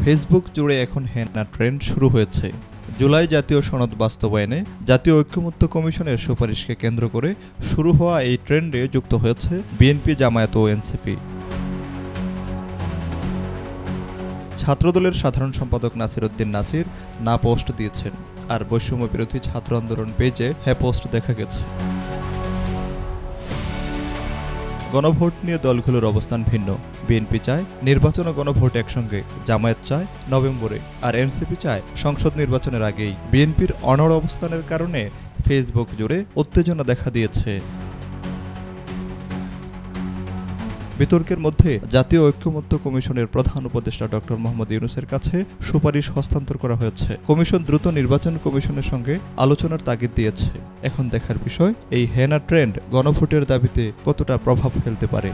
Facebook জুড়ে এখন হেনা trend শুরু হয়েছে। জুলাই জাতীয় সনদ বাস্তবায়নে জাতীয় ঐক্যমত্য কমিশনের সুপারিশকে কেন্দ্র করে শুরু হওয়া এই ট্রেন্ডে যুক্ত হয়েছে বিএনপি, জামায়াত ও এনসিপি। ছাত্রদলের সাধারণ সম্পাদক নাসির উদ্দিন নাসির না পোস্ট দিয়েছেন, আর বৈষম্য বিরোধী ছাত্র আন্দোলন পেজে হ্যাঁ পোস্ট দেখা গেছে। গণভোট নিয়ে দলগুলোর অবস্থান ভিন্ন। বিএনপি চায় নির্বাচন ও গণভোট একসঙ্গে, জামায়াত চায় নভেম্বরে, আর এনসিপি চায় সংসদ নির্বাচনের আগেই। বিএনপির অনড় অবস্থানের কারণে ফেসবুক জুড়ে উত্তেজনা দেখা দিয়েছে। বিতর্কের মধ্যে জাতীয় ঐক্যমত্য কমিশনের প্রধান উপদেষ্টা ডক্টর মোহাম্মদ ইউনূসের কাছে সুপারিশ হস্তান্তর করা হয়েছে। কমিশন দ্রুত নির্বাচন কমিশনের সঙ্গে আলোচনার তাগিদ দিয়েছে। এখন দেখার বিষয়, এই হেনা ট্রেন্ড গণভোটের দাবিতে কতটা প্রভাব ফেলতে পারে।